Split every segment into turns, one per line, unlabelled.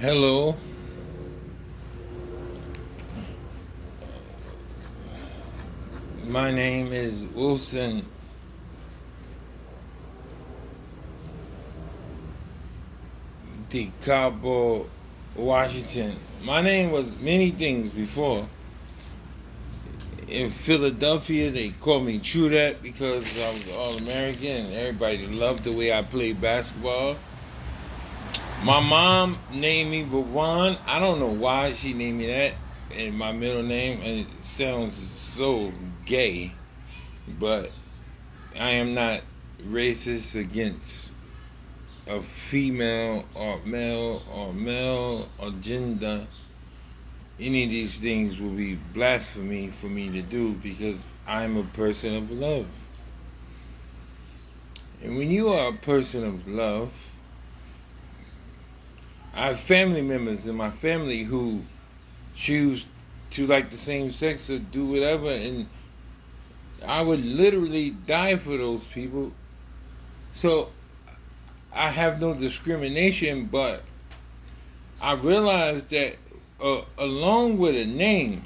Hello, my name is Wilson Decopbo, Washington. My name was many things before. In Philadelphia, they called me True That because I was All American and everybody loved the way I played basketball. My mom named me Vavon. I don't know why she named me that in my middle name, and it sounds so gay, but I am not racist against a female or male or gender. Any of these things will be blasphemy for me to do because I'm a person of love. And when you are a person of love, I have family members in my family who choose to like the same sex or do whatever, and I would literally die for those people. So I have no discrimination, but I realized that along with a name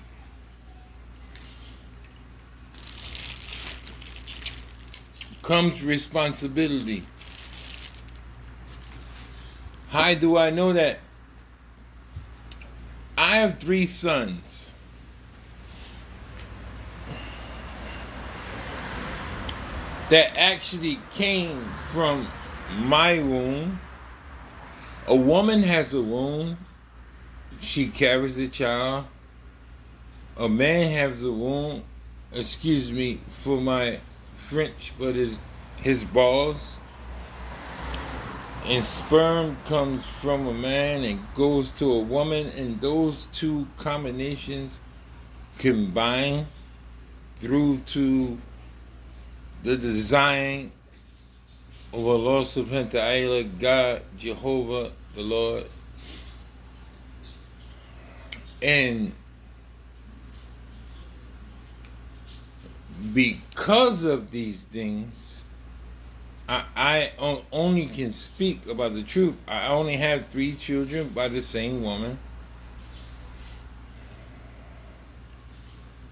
comes responsibility. How do I know that? I have 3 sons. That actually came from my womb. A woman has a womb. She carries the child. A man has a womb. Excuse me for my French, but his balls. And sperm comes from a man and goes to a woman, and those two combinations combine through to the design of Allah subhanahu wa ta'ala, God, Jehovah, the Lord. And because of these things, I only can speak about the truth. I only have 3 children by the same woman.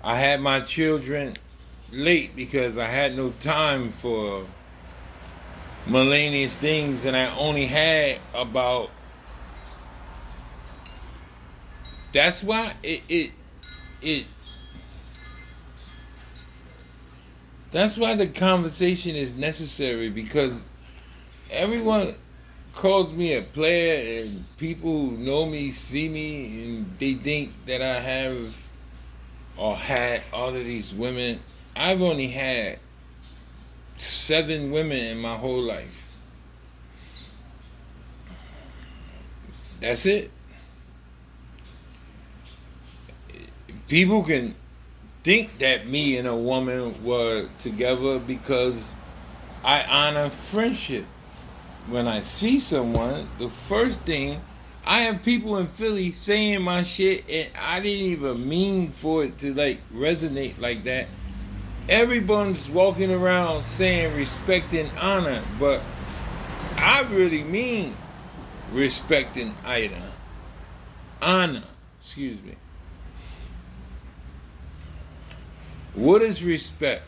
I had my children late because I had no time for miscellaneous things, and I only had about. That's why it that's why the conversation is necessary, because everyone calls me a player, and people who know me see me and they think that I have or had all of these women. I've only had 7 women in my whole life. That's it. People can think that me and a woman were together because I honor friendship. When I see someone, the first thing, I have people in Philly saying my shit and I didn't even mean for it to like resonate like that. Everyone's walking around saying respect and honor, but I really mean respect and honor. Excuse me. What is respect?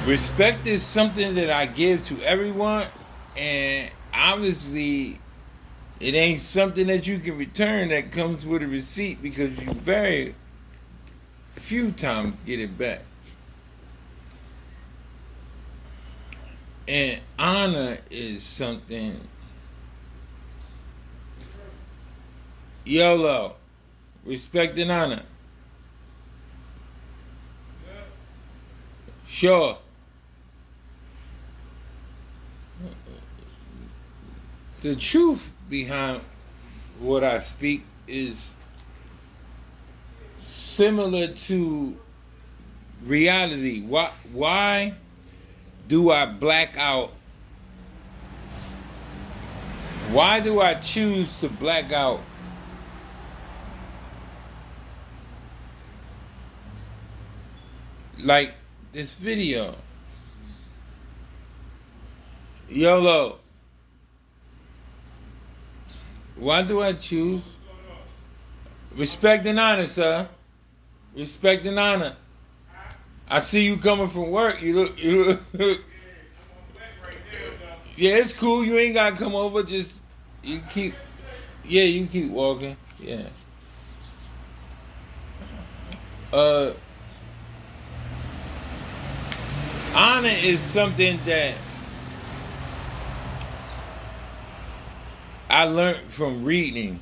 Respect is something that I give to everyone, and obviously it ain't something that you can return that comes with a receipt, because you very few times get it back. And honor is something. YOLO. Respect and honor. Sure. The truth behind what I speak is similar to reality. Why do I black out? Why do I choose to black out? Like this video. YOLO. Why do I choose? Respect and honor, sir. Respect and honor. I see you coming from work. You look. Yeah, it's cool. You ain't gotta come over. Just you keep. Yeah, you keep walking. Yeah. Uh, honor is something that I learned from reading.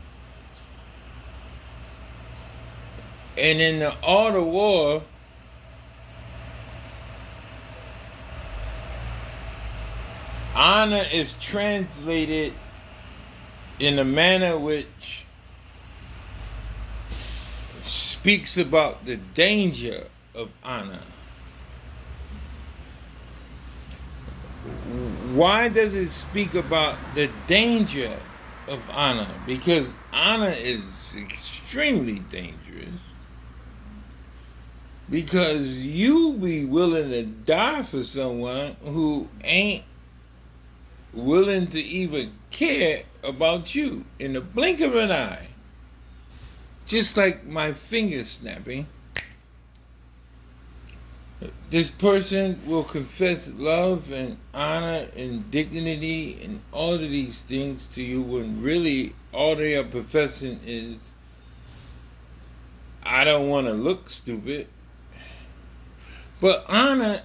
And in the art of war, honor is translated in a manner which speaks about the danger of honor. Why does it speak about the danger of honor? Because honor is extremely dangerous. Because you be willing to die for someone who ain't willing to even care about you in the blink of an eye. Just like my finger snapping. This person will confess love and honor and dignity and all of these things to you when really all they are professing is, I don't want to look stupid. But honor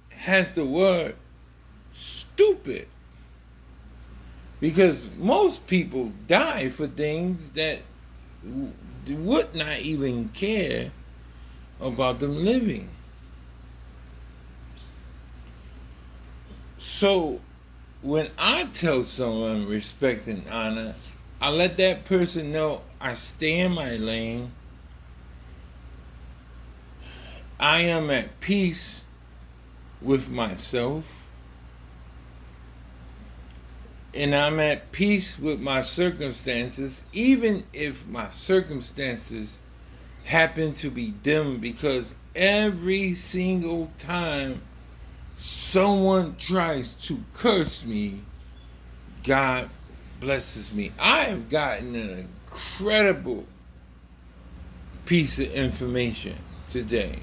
has the word stupid. Because most people die for things that would not even care about them living. So when I tell someone respect and honor, I let that person know I stay in my lane. I am at peace with myself. And I'm at peace with my circumstances, even if my circumstances happen to be dim, because every single time someone tries to curse me, God blesses me. I have gotten an incredible piece of information today.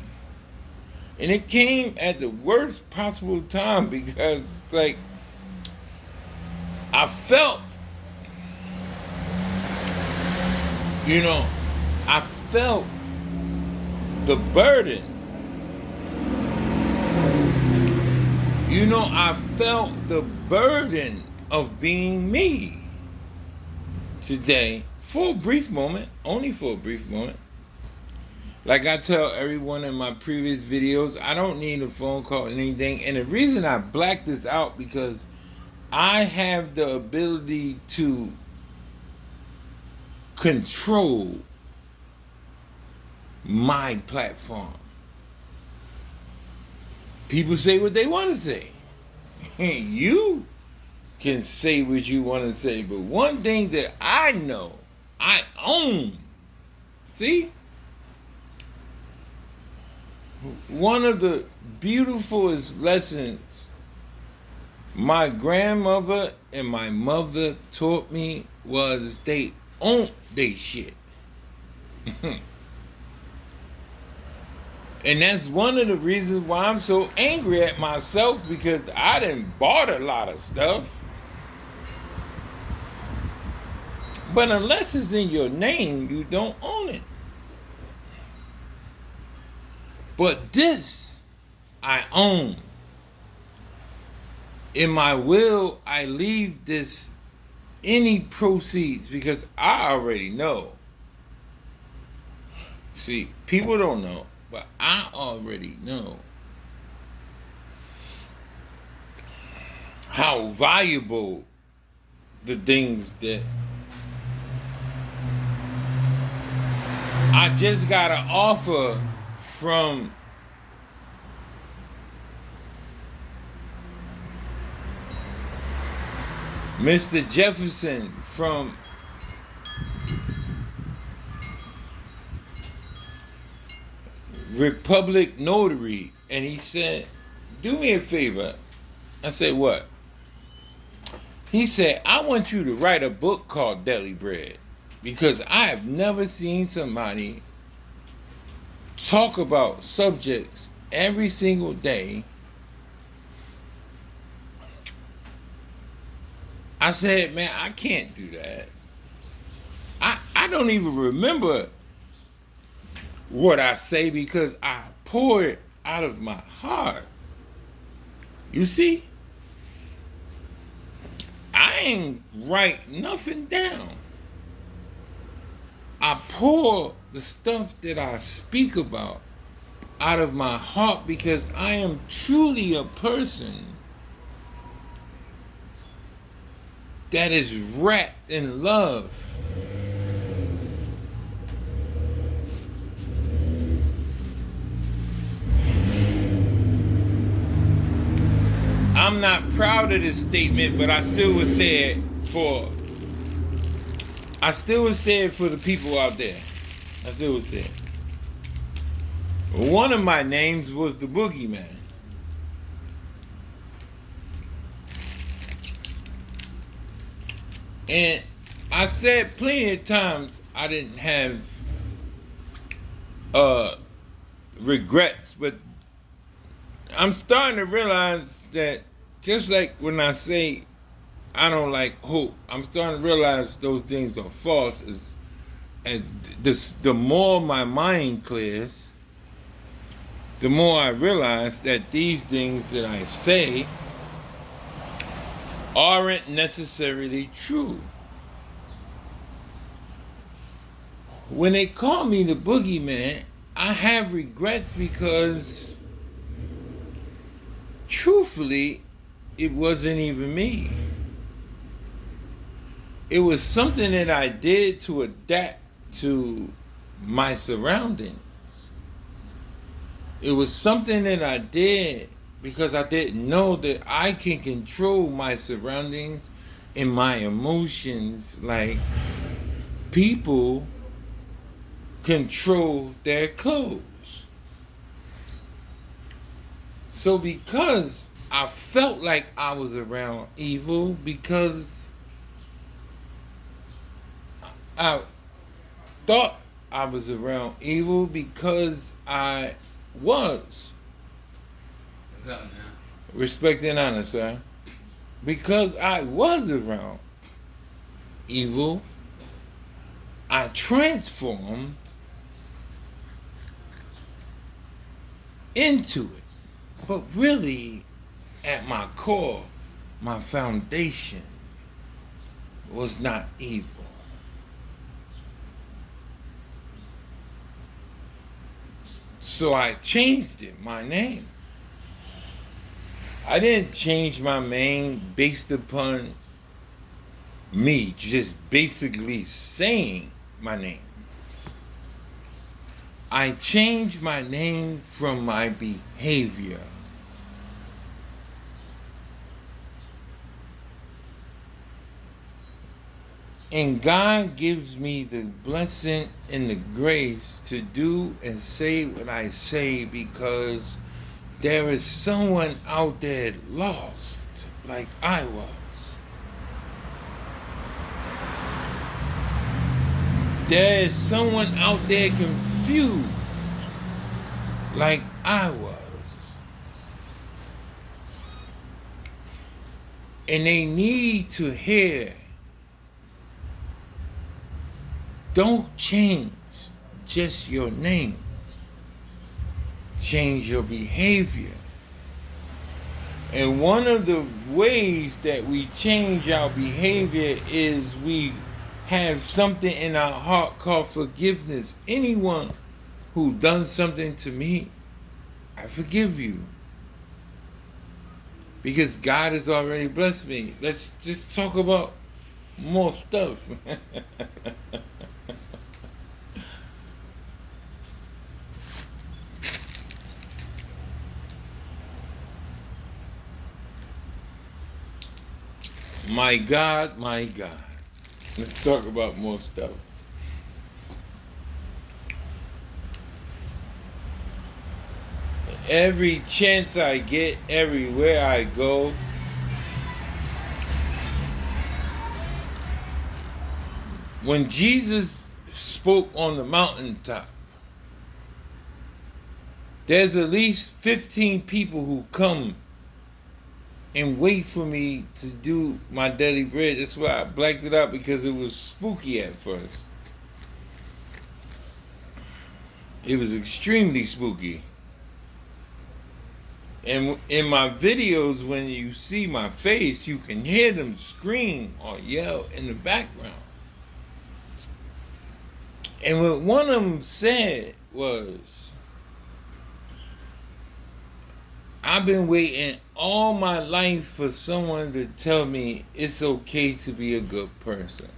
And it came at the worst possible time because, like, I felt, I felt the burden. I felt the burden of being me today for a brief moment, only for a brief moment. Like I tell everyone in my previous videos, I don't need a phone call or anything. And the reason I blacked this out because I have the ability to control my platform. People say what they want to say. You can say what you want to say. But one thing that I know, I own. See? One of the beautifulest lessons my grandmother and my mother taught me was they own they shit. And that's one of the reasons why I'm so angry at myself, because I done bought a lot of stuff. But unless it's in your name, you don't own it. But this, I own. In my will, I leave this, any proceeds, because I already know. See, people don't know, but I already know how valuable the things that I just got an offer from Mr. Jefferson from Republic Notary, and he said, do me a favor. I said, what? He said, I want you to write a book called Deli Bread because I have never seen somebody talk about subjects every single day. I said, man, I can't do that. I don't even remember what I say because I pour it out of my heart. You see? I ain't write nothing down. I pour the stuff that I speak about out of my heart because I am truly a person that is wrapped in love. I'm not proud of this statement, but I still would say it for the people out there. I still would say it. One of my names was the Boogeyman. And I said plenty of times I didn't have regrets, but I'm starting to realize that just like when I say I don't like hope, I'm starting to realize those things are false. And the more my mind clears, the more I realize that these things that I say aren't necessarily true. When they call me the Boogeyman, I have regrets because truthfully, it wasn't even me. It was something that I did to adapt to my surroundings. It was something that I did because I didn't know that I can control my surroundings and my emotions like people control their clothes. So because I felt like I was around evil, because I thought I was around evil, because I was. Respect and honor, sir. Because I was around evil, I transformed into it. But really, at my core, my foundation was not evil. So I changed it, my name. I didn't change my name based upon me just basically saying my name. I changed my name from my behavior. And God gives me the blessing and the grace to do and say what I say because there is someone out there lost like I was. There is someone out there confused like I was. And they need to hear, don't change just your name. Change your behavior. And one of the ways that we change our behavior is we have something in our heart called forgiveness. Anyone who done something to me, I forgive you. Because God has already blessed me. Let's just talk about more stuff. My God, my God. Let's talk about more stuff. Every chance I get, everywhere I go, When Jesus spoke on the mountaintop, there's at least 15 people who come and wait for me to do my daily bread. That's why I blacked it out, because it was spooky at first. It was extremely spooky. And in my videos, when you see my face, you can hear them scream or yell in the background. And what one of them said was, I've been waiting all my life for someone to tell me it's okay to be a good person.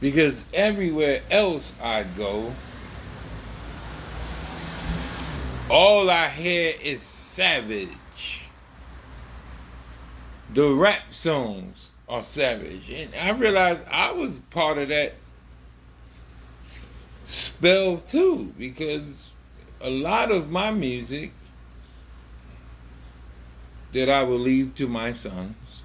Because everywhere else I go, all I hear is savage. The rap songs are savage. And I realized I was part of that spell too, because a lot of my music that I will leave to my sons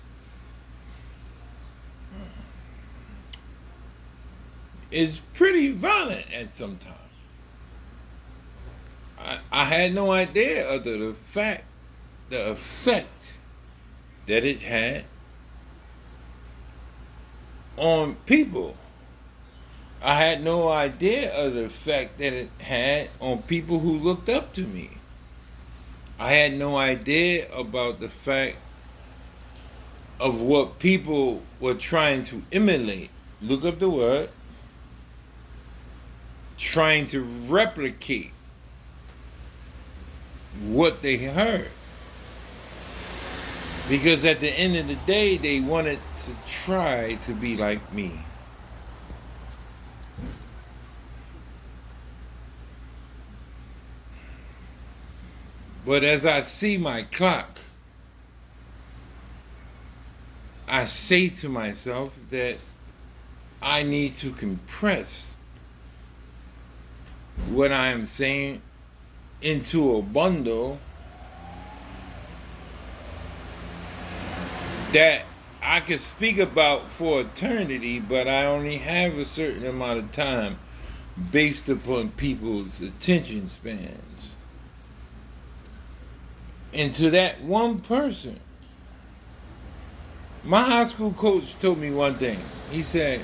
is pretty violent at some time. I had no idea of the effect that it had on people. I had no idea of the effect that it had on people who looked up to me. I had no idea about the fact of what people were trying to emulate. Look up the word. Trying to replicate what they heard. Because at the end of the day, they wanted to try to be like me. But as I see my clock, I say to myself that I need to compress what I am saying into a bundle that I could speak about for eternity, but I only have a certain amount of time based upon people's attention spans. And to that one person, my high school coach told me one thing. He said,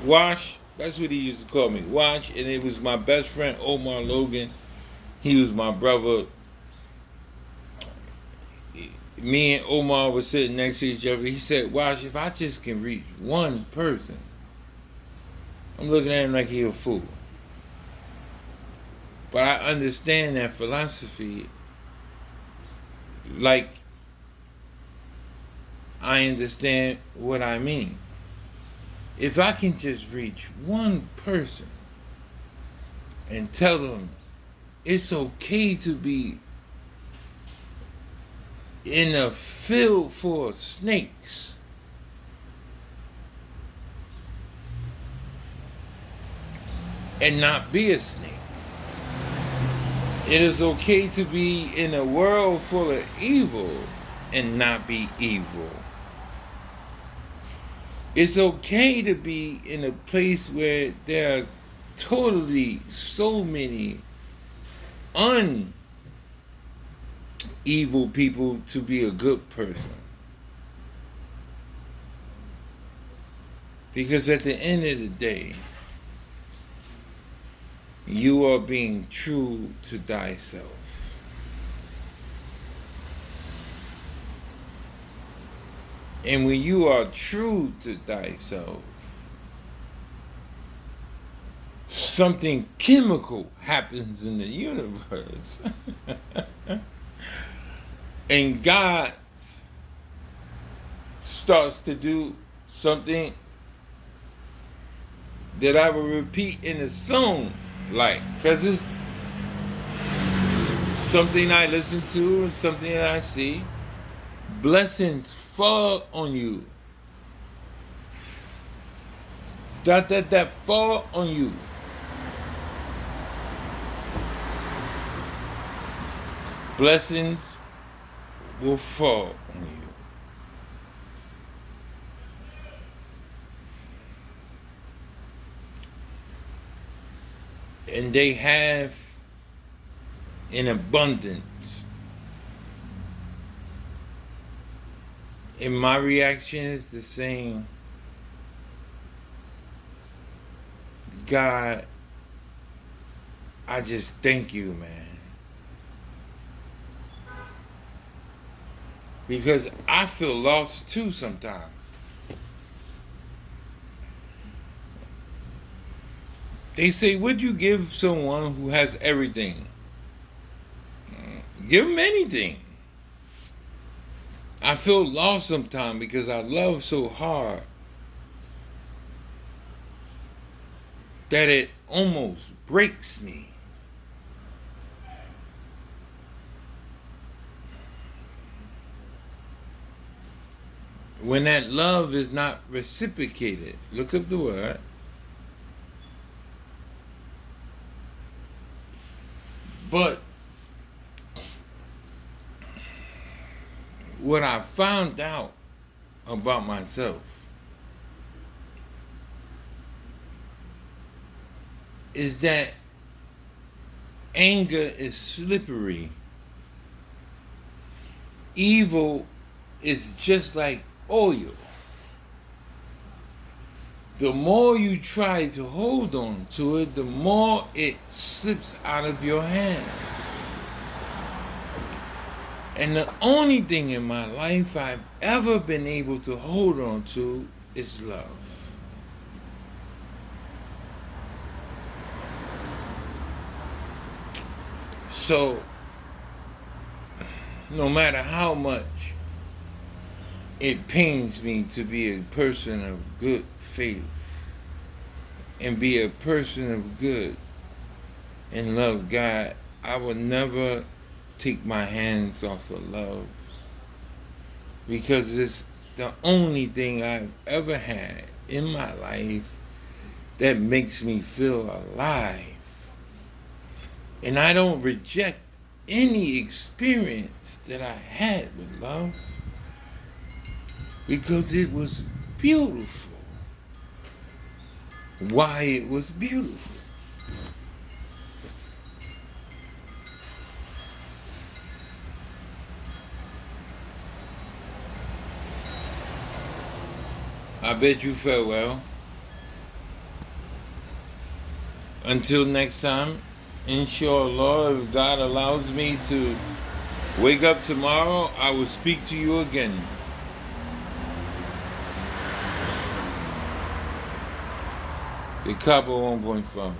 Wash, that's what he used to call me, Watch, and it was my best friend, Omar Logan. He was my brother. Me and Omar were sitting next to each other. He said, Watch, if I just can reach one person. I'm looking at him like he a fool. But I understand that philosophy like I understand what I mean. If I can just reach one person and tell them it's okay to be in a field full of snakes, and not be a snake. It is okay to be in a world full of evil and not be evil. It's okay to be in a place where there are totally so many unevil people to be a good person. Because at the end of the day, you are being true to thyself. And when you are true to thyself, something chemical happens in the universe. And God starts to do something that I will repeat in a song, like, because it's something I listen to and something that I see. Blessings fall on you. That fall on you. Blessings will fall on you. and they have in abundance. And my reaction is the same. God, I just thank you, man. Because I feel lost too sometimes. They say, would you give someone who has everything? Give them anything. I feel lost sometimes because I love so hard that it almost breaks me. When that love is not reciprocated, look up the word. But what I found out about myself is that anger is slippery. Evil is just like oil. The more you try to hold on to it, the more it slips out of your hands. And the only thing in my life I've ever been able to hold on to is love. So, no matter how much it pains me to be a person of good faith and be a person of good and love God, I will never take my hands off of love, because it's the only thing I've ever had in my life that makes me feel alive. And I don't reject any experience that I had with love, because it was beautiful. Why it was beautiful. I bet you felt well. Until next time, inshallah, if God allows me to wake up tomorrow, I will speak to you again. Decopbo 1.5.